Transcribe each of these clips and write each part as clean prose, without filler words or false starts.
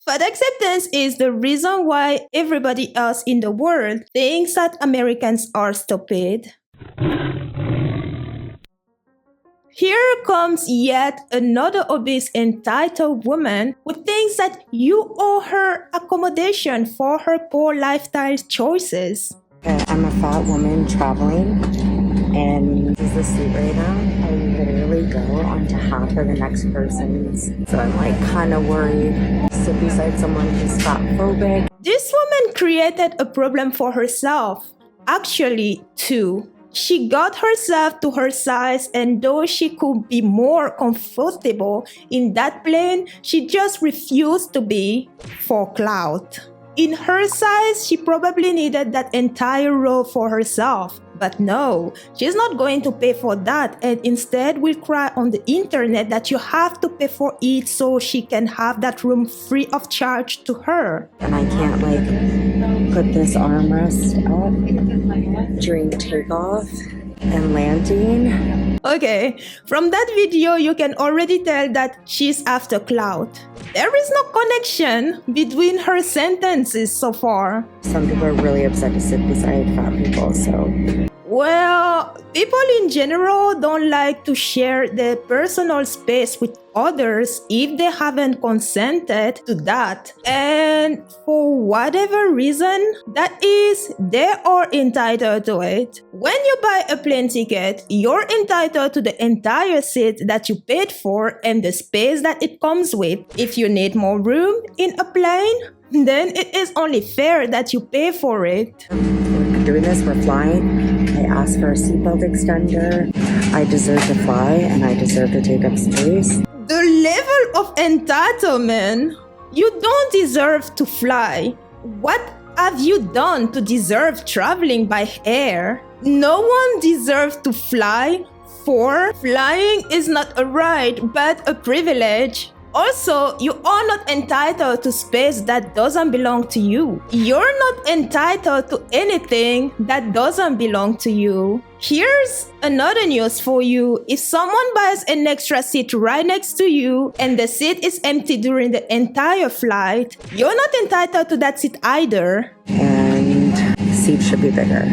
But acceptance is the reason why everybody else in the world thinks that Americans are stupid. Here comes yet another obese entitled woman who thinks that you owe her accommodation for her poor lifestyle choices. I'm a fat woman traveling and use the seat right now. I literally go onto half of the next person's. So I'm like kind of worried. Sit beside someone who's fat phobic. This woman created a problem for herself. Actually, two. She got herself to her size, and though she could be more comfortable in that plane, she just refused to be for clout. In her size, she probably needed that entire row for herself. But no, she's not going to pay for that, and instead will cry on the internet that you have to pay for it so she can have that room free of charge to her. And I can't like put this armrest up during takeoff and landing. Okay, from that video you can already tell that she's after clout. There is no connection between her sentences so far. Some people are really upset to sit beside fat people, so... Well, people in general don't like to share their personal space with others if they haven't consented to that. And for whatever reason, that is, they are entitled to it. When you buy a plane ticket, you're entitled to the entire seat that you paid for and the space that it comes with. If you need more room in a plane, then it is only fair that you pay for it. We're doing this, we're flying. I asked for a seatbelt extender. I deserve to fly and I deserve to take up space. The level of entitlement. You don't deserve to fly. What have you done to deserve traveling by air? No one deserves to fly, for flying is not a right but a privilege. Also, you are not entitled to space that doesn't belong to you. You're not entitled to anything that doesn't belong to you. Here's another news for you. If someone buys an extra seat right next to you and the seat is empty during the entire flight, you're not entitled to that seat either. And the seat should be bigger.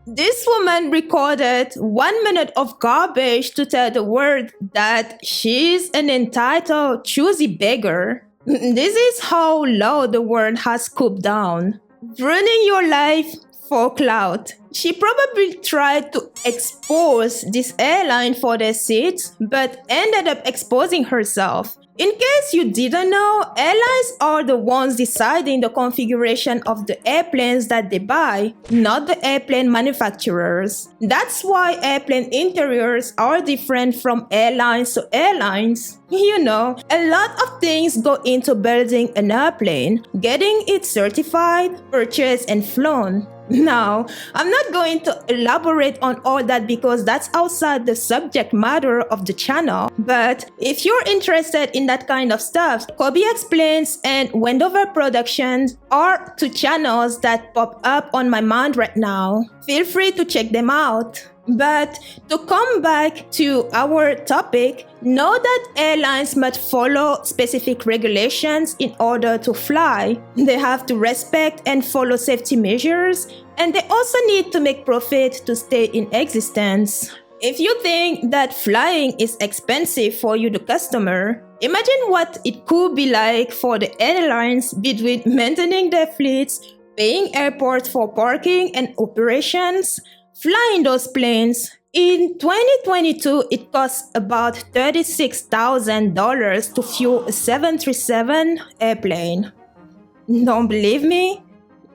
This woman recorded 1 minute of garbage to tell the world that she's an entitled, choosy beggar. This is how low the world has cooled down. Ruining your life for clout. She probably tried to expose this airline for their seats, but ended up exposing herself. In case you didn't know, airlines are the ones deciding the configuration of the airplanes that they buy, not the airplane manufacturers. That's why airplane interiors are different from airlines to airlines. You know, a lot of things go into building an airplane, getting it certified, purchased, and flown. Now, I'm not going to elaborate on all that because that's outside the subject matter of the channel. But if you're interested in that kind of stuff, Coby Explains and Wendover Production are two channels that pop up on my mind right now. Feel free to check them out. But to come back to our topic, know that airlines must follow specific regulations in order to fly. They have to respect and follow safety measures, and they also need to make profit to stay in existence. If you think that flying is expensive for you, the customer, imagine what it could be like for the airlines between maintaining their fleets, paying airports for parking and operations, flying those planes. In 2022, it costs about $36,000 to fuel a 737 airplane. Don't believe me?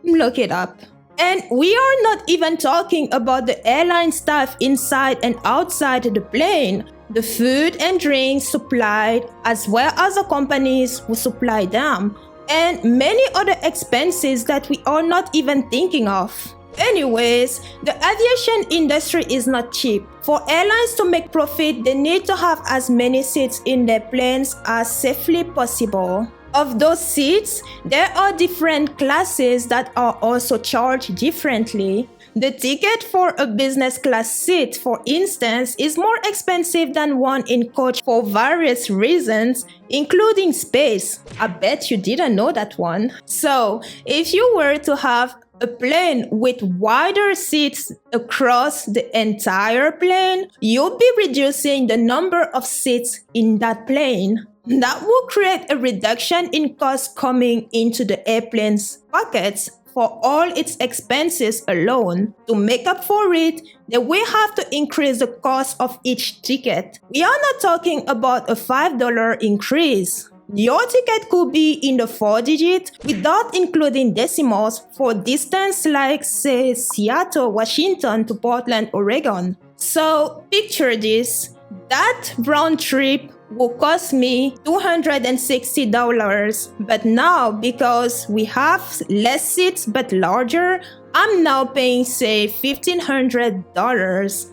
Look it up. And we are not even talking about the airline staff inside and outside the plane, the food and drinks supplied, as well as the companies who supply them, and many other expenses that we are not even thinking of. Anyways, the aviation industry is not cheap. For airlines to make profit, they need to have as many seats in their planes as safely possible. Of those seats, there are different classes that are also charged differently. The ticket for a business class seat, for instance, is more expensive than one in coach for various reasons, including space. I bet you didn't know that one. So, if you were to have a plane with wider seats across the entire plane, you'll be reducing the number of seats in that plane. That will create a reduction in cost coming into the airplane's pockets for all its expenses alone. To make up for it, they will have to increase the cost of each ticket. We are not talking about a $5 increase. Your ticket could be in the 4 digits without including decimals for distance like, say, Seattle, Washington to Portland, Oregon. So picture this. That round trip will cost me $260, but now because we have less seats but larger, I'm now paying, say, $1,500.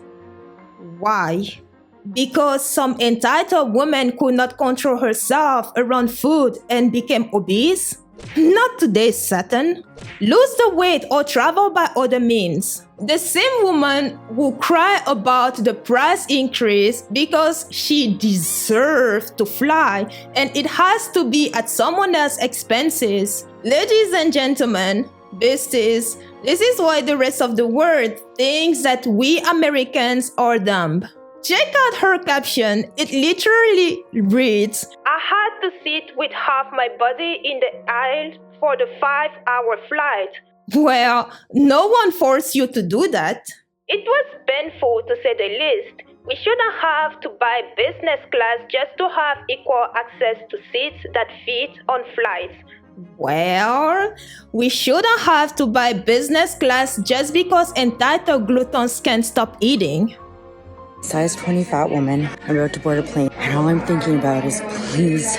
Why? Because some entitled woman could not control herself around food and became obese? Not today, Satan. Lose the weight or travel by other means. The same woman will cry about the price increase because she deserves to fly and it has to be at someone else's expenses. Ladies and gentlemen, besties, this is why the rest of the world thinks that we Americans are dumb. Check out her caption. It literally reads, "I had to sit with half my body in the aisle for the 5-hour flight." Well, no one forced you to do that. It was painful to say the least. We shouldn't have to buy business class just to have equal access to seats that fit on flights. Well, we shouldn't have to buy business class just because entitled gluttons can't stop eating. Size 20 fat woman. I'm about to board a plane, and all I'm thinking about is, please,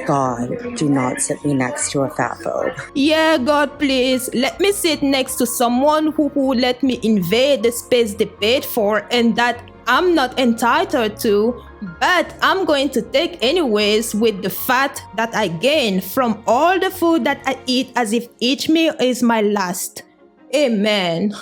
God, do not sit me next to a fat phobe. Yeah, God, please, let me sit next to someone who will let me invade the space they paid for and that I'm not entitled to, but I'm going to take anyways with the fat that I gain from all the food that I eat as if each meal is my last. Amen.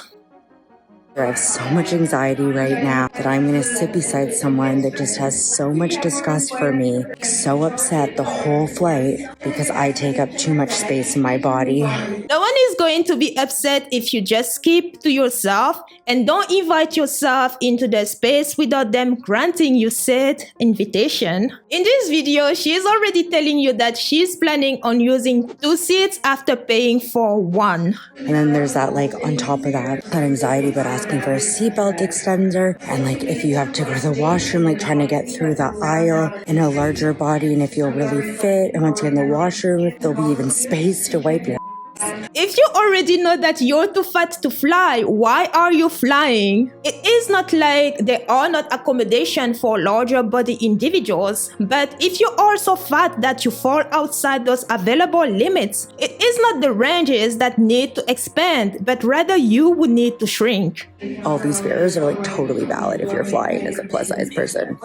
I have so much anxiety right now that I'm going to sit beside someone that just has so much disgust for me, so upset the whole flight because I take up too much space in my body. No one is going to be upset if you just keep to yourself and don't invite yourself into their space without them granting you said invitation. In this video, she is already telling you that she's planning on using 2 seats after paying for 1. And then there's that, like, on top of that anxiety about asking for a seatbelt extender, and like if you have to go to the washroom, like trying to get through the aisle in a larger body, and if you'll really fit, and once you're in the washroom, there'll be even space to wipe your If you already know that you're too fat to fly, why are you flying? It is not like there are not accommodation for larger body individuals, but if you are so fat that you fall outside those available limits, it is not the ranges that need to expand, but rather you would need to shrink. All these fears are like totally valid if you're flying as a plus size person.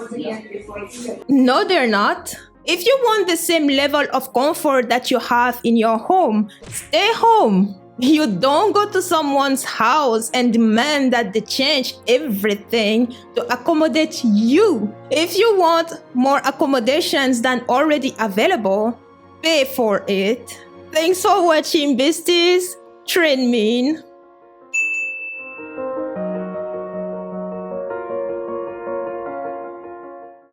No, they're not. If you want the same level of comfort that you have in your home, stay home. You don't go to someone's house and demand that they change everything to accommodate you. If you want more accommodations than already available, pay for it. Thanks for watching, besties. Train mean.